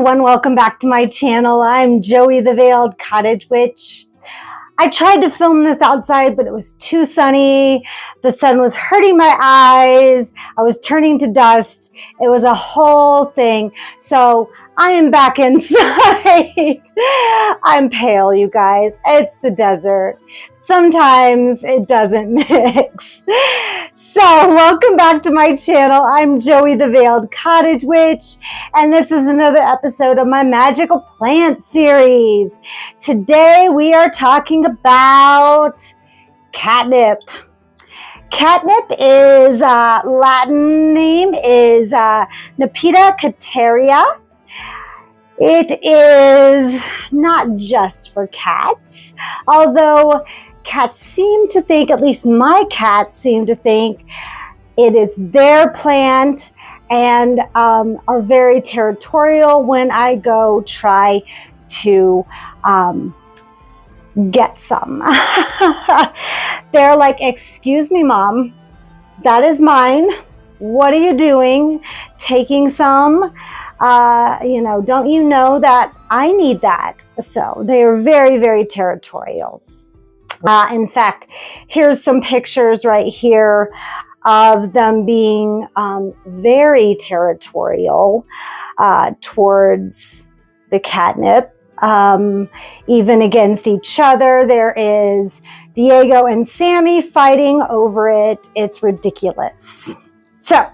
everyone, welcome back to my channel. I'm Joey the Veiled Cottage Witch. I tried to film this outside, but it was too sunny. The sun was hurting my eyes. I was turning to dust. It was a whole thing. So I am back inside. I'm pale, you guys. It's the desert. Sometimes it doesn't mix. So welcome back to my channel. I'm Joey the Veiled Cottage Witch, and this is another episode of my magical plant series. Today we are talking about catnip. Catnip is Latin name is Nepeta cateria. It is not just for cats, although cats seem to think, at least my cats seem to think, it is their plant and are very territorial when I go try to get some. They're like, "Excuse me, Mom, that is mine. What are you doing? Taking some? Don't you know that I need that?" So they are very, very territorial. In fact, here's some pictures right here of them being very territorial towards the catnip, even against each other. There is Diego and Sammy fighting over it. It's ridiculous. So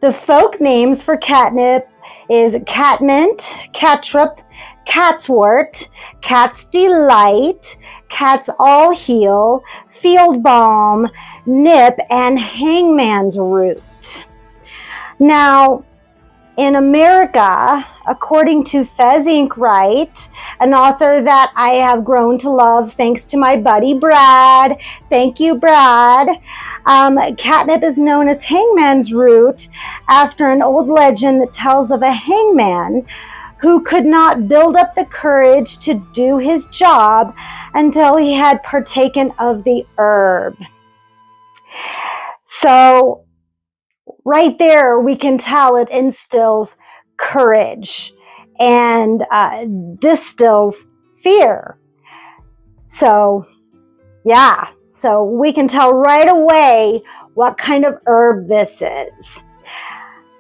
the folk names for catnip is catmint, catrip, catswort, cat's delight, cat's all heal, field balm, nip, and hangman's root. Now, in America, according to Fez Inc. Wright, an author that I have grown to love thanks to my buddy Brad. Thank you, Brad. Catnip is known as hangman's root after an old legend that tells of a hangman who could not build up the courage to do his job until he had partaken of the herb. So right there, we can tell it instills courage and distills fear. So yeah, so we can tell right away what kind of herb this is.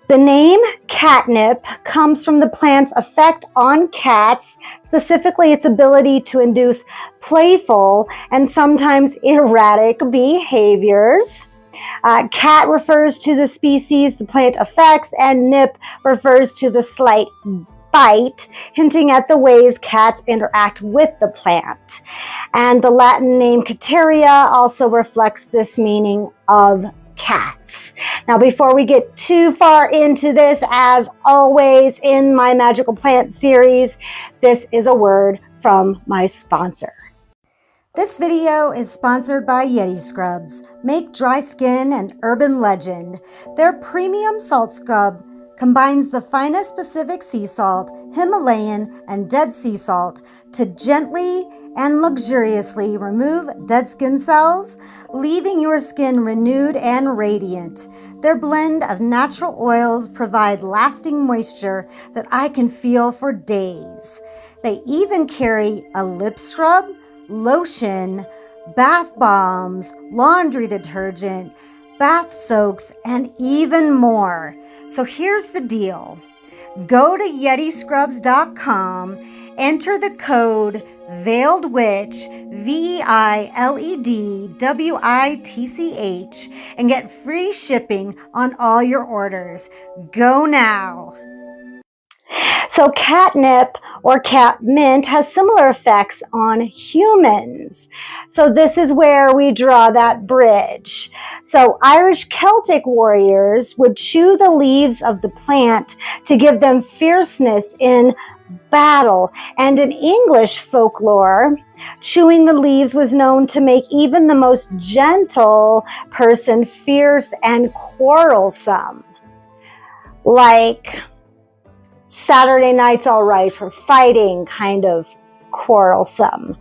The name catnip comes from the plant's effect on cats, specifically its ability to induce playful and sometimes erratic behaviors. Cat refers to the species the plant affects, and nip refers to the slight bite, hinting at the ways cats interact with the plant. And the Latin name cateria also reflects this meaning of cats. Now, before we get too far into this, as always in my magical plant series, this is a word from my sponsor. This video is sponsored by Yeti Scrubs. Make dry skin an urban legend. Their premium salt scrub combines the finest Pacific sea salt, Himalayan, and Dead Sea salt to gently and luxuriously remove dead skin cells, leaving your skin renewed and radiant. Their blend of natural oils provide lasting moisture that I can feel for days. They even carry a lip scrub, lotion, bath bombs, laundry detergent, bath soaks, and even more. So here's the deal. Go to yetiscrubs.com, enter the code veiledwitch, VEILEDWITCH, and get free shipping on all your orders. Go now. So catnip or catmint has similar effects on humans. So this is where we draw that bridge. So Irish Celtic warriors would chew the leaves of the plant to give them fierceness in battle. And in English folklore, chewing the leaves was known to make even the most gentle person fierce and quarrelsome. Like Saturday night's all right for fighting, kind of quarrelsome.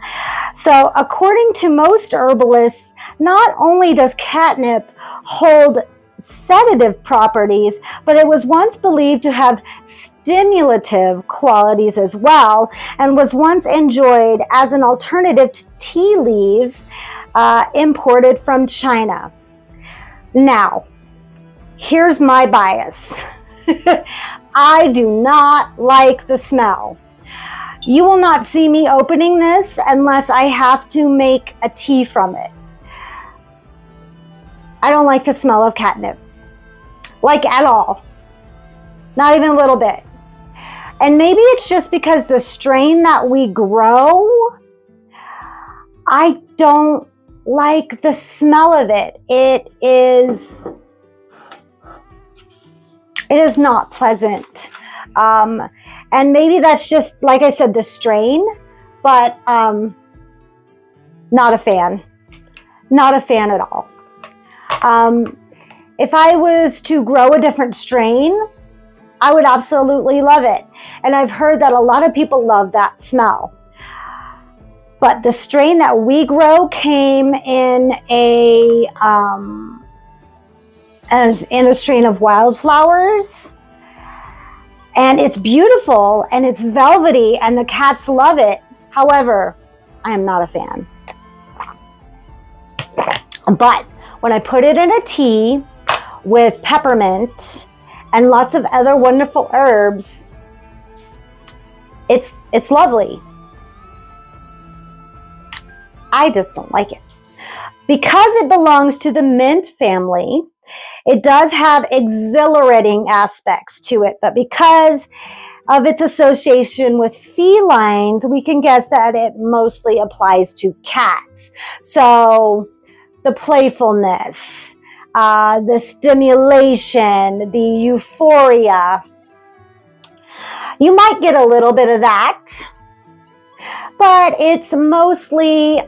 So according to most herbalists, not only does catnip hold sedative properties, but it was once believed to have stimulative qualities as well, and was once enjoyed as an alternative to tea leaves imported from China. Now, here's my bias. I do not like the smell. You will not see me opening this unless I have to make a tea from it. I don't like the smell of catnip, like at all, not even a little bit. And maybe it's just because the strain that we grow, I don't like the smell of it. It is not pleasant. And maybe that's just, like I said, the strain, but not a fan. Not a fan at all. If I was to grow a different strain, I would absolutely love it. And I've heard that a lot of people love that smell. But the strain that we grow came in a strain of wildflowers. And it's beautiful and it's velvety and the cats love it. However, I am not a fan. But when I put it in a tea with peppermint and lots of other wonderful herbs, it's lovely. I just don't like it. Because it belongs to the mint family, it does have exhilarating aspects to it, but because of its association with felines, we can guess that it mostly applies to cats. So the playfulness, the stimulation, the euphoria, you might get a little bit of that, but it's mostly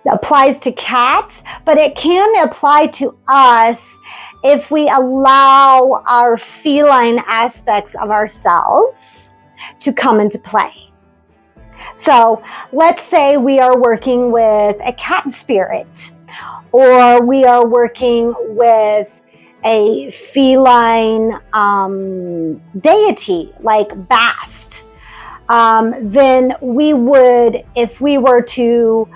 applies to cats, but it can apply to us if we allow our feline aspects of ourselves to come into play. So let's say we are working with a cat spirit, or we are working with a feline deity like Bast. Then we would, if we were to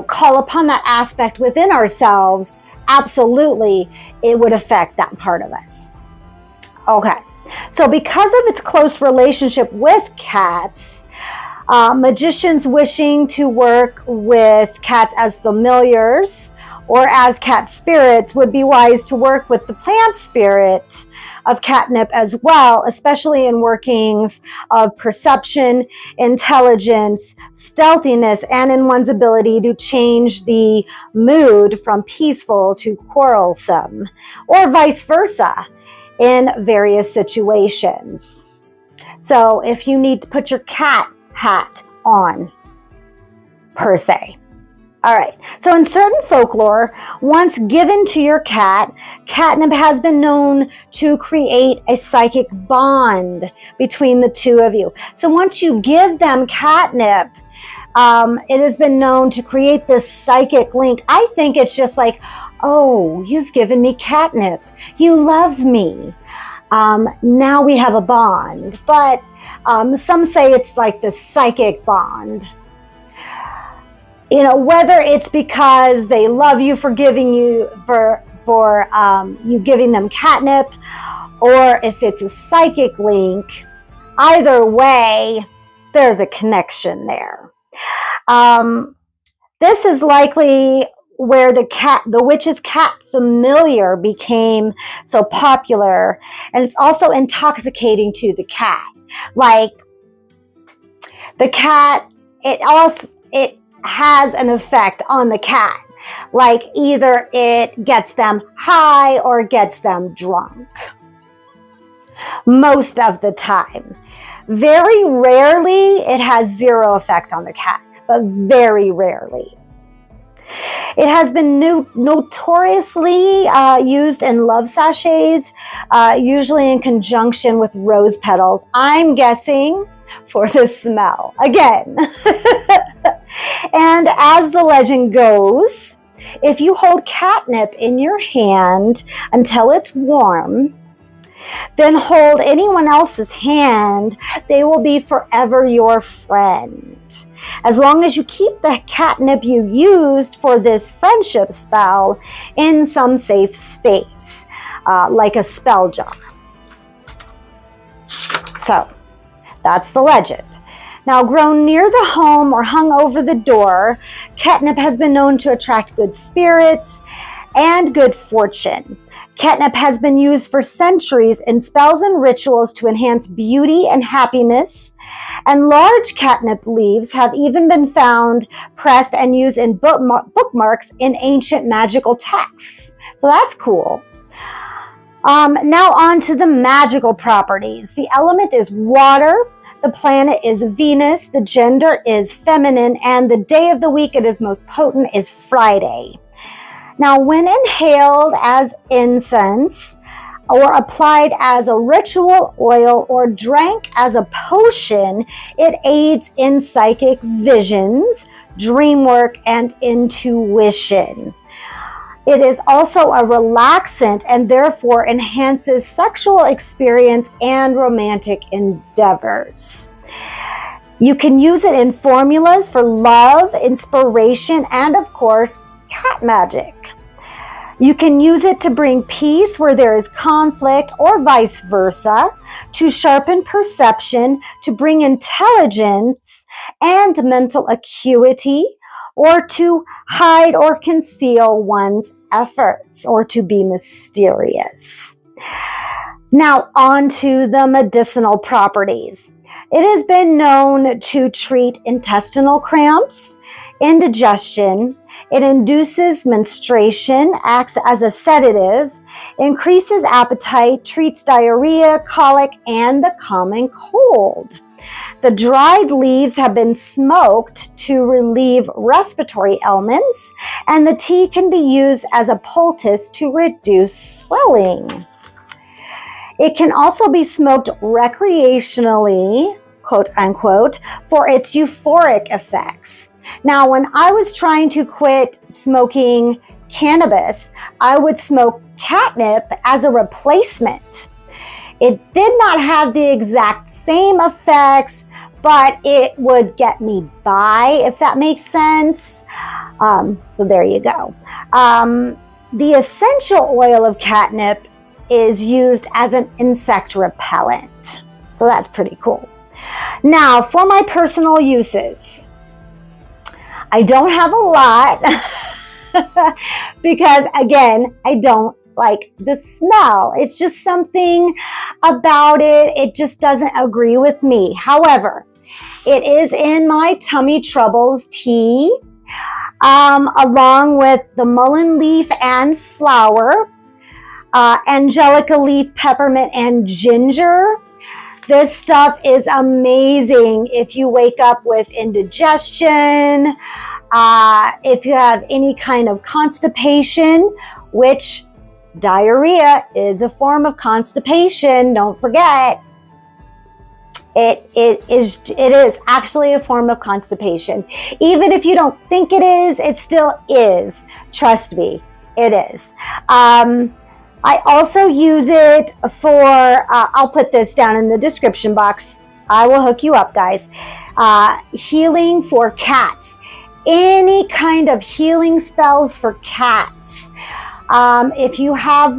call upon that aspect within ourselves, absolutely, it would affect that part of us. Okay, so because of its close relationship with cats, magicians wishing to work with cats as familiars or as cat spirits would be wise to work with the plant spirit of catnip as well, especially in workings of perception, intelligence, stealthiness, and in one's ability to change the mood from peaceful to quarrelsome, or vice versa in various situations. So if you need to put your cat hat on, per se. All right, so in certain folklore, once given to your cat, catnip has been known to create a psychic bond between the two of you. So once you give them catnip, it has been known to create this psychic link. I think it's just like, oh, you've given me catnip. You love me. Now we have a bond. But some say it's like this psychic bond. Whether it's because they love you for giving you for you giving them catnip, or if it's a psychic link, either way, there's a connection there. This is likely where the witch's cat familiar became so popular, and it's also intoxicating to the cat. Like the cat, it has an effect on the cat. Like either it gets them high or gets them drunk. Most of the time. Very rarely it has zero effect on the cat, but very rarely. It has been notoriously used in love sachets, usually in conjunction with rose petals. I'm guessing for the smell again. And as the legend goes, If you hold catnip in your hand until it's warm, then hold anyone else's hand, they will be forever your friend. As long as you keep the catnip you used for this friendship spell in some safe space, like a spell jar. So, that's the legend. Now, grown near the home or hung over the door, catnip has been known to attract good spirits and good fortune. Catnip has been used for centuries in spells and rituals to enhance beauty and happiness, and large catnip leaves have even been found pressed and used in bookmarks in ancient magical texts. So that's cool. Now on to the magical properties. The element is water, the planet is Venus, the gender is feminine, and the day of the week it is most potent is Friday. Now, when inhaled as incense, or applied as a ritual oil, or drank as a potion, it aids in psychic visions, dream work, and intuition. It is also a relaxant and therefore enhances sexual experience and romantic endeavors. You can use it in formulas for love, inspiration, and of course, cat magic. You can use it to bring peace where there is conflict or vice versa, to sharpen perception, to bring intelligence and mental acuity, or to hide or conceal one's efforts, or to be mysterious. Now on to the medicinal properties. It has been known to treat intestinal cramps, indigestion. It induces menstruation, acts as a sedative, increases appetite, treats diarrhea, colic, and the common cold. The dried leaves have been smoked to relieve respiratory ailments, and the tea can be used as a poultice to reduce swelling. It can also be smoked recreationally, quote unquote, for its euphoric effects. Now, when I was trying to quit smoking cannabis, I would smoke catnip as a replacement. It did not have the exact same effects, but it would get me by, if that makes sense. So there you go. The essential oil of catnip is used as an insect repellent. So that's pretty cool. Now, for my personal uses, I don't have a lot because, again, I don't like the smell. It's just something about it. It just doesn't agree with me. However, it is in my tummy troubles tea, along with the mullein leaf and flower, angelica leaf, peppermint, and ginger. This stuff is amazing if you wake up with indigestion, if you have any kind of constipation, which diarrhea is a form of constipation. Don't forget. It is actually a form of constipation. Even if you don't think it is, it still is. Trust me, it is. I also use it for, I'll put this down in the description box. I will hook you up, guys. Healing for cats. Any kind of healing spells for cats. If you have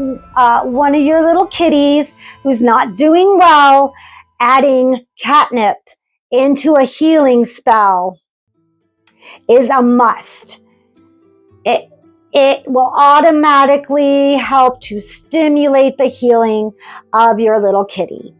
one of your little kitties who's not doing well, adding catnip into a healing spell is a must. It will automatically help to stimulate the healing of your little kitty.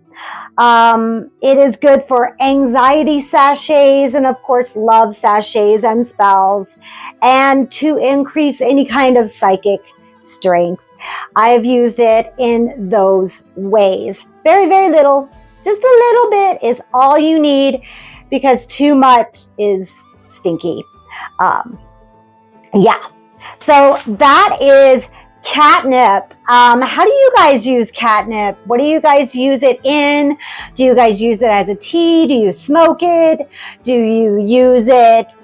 It is good for anxiety sachets and, of course, love sachets and spells, and to increase any kind of psychic strength. I've used it in those ways. Very, very little. Just a little bit is all you need, because too much is stinky. Yeah. So that is catnip. How do you guys use catnip? What do you guys use it in? Do you guys use it as a tea? Do you smoke it? Do you use it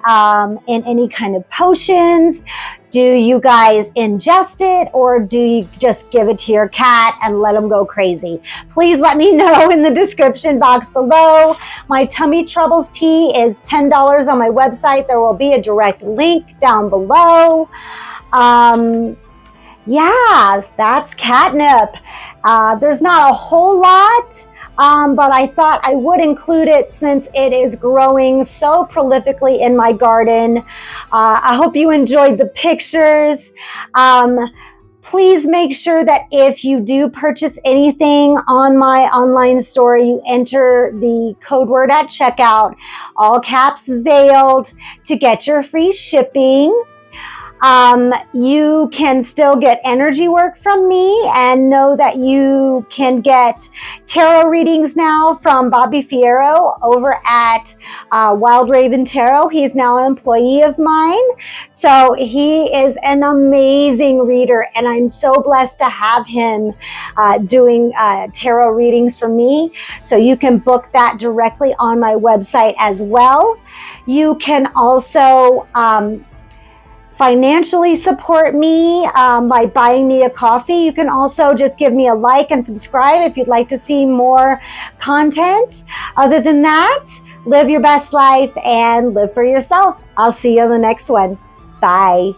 in any kind of potions? Do you guys ingest it, or do you just give it to your cat and let them go crazy? Please let me know in the description box below. My tummy troubles tea is $10 on my website. There will be a direct link down below. Yeah, that's catnip. There's not a whole lot, but I thought I would include it since it is growing so prolifically in my garden. I hope you enjoyed the pictures. Please make sure that if you do purchase anything on my online store, you enter the code word at checkout, all caps veiled, to get your free shipping. You can still get energy work from me, and know that you can get tarot readings now from Bobby Fierro over at Wild Raven Tarot. He's now an employee of mine. So he is an amazing reader, and I'm so blessed to have him doing tarot readings for me. So you can book that directly on my website as well. You can also financially support me by buying me a coffee. You can also just give me a like and subscribe if you'd like to see more content. Other than that, live your best life and live for yourself. I'll see you on the next one. Bye.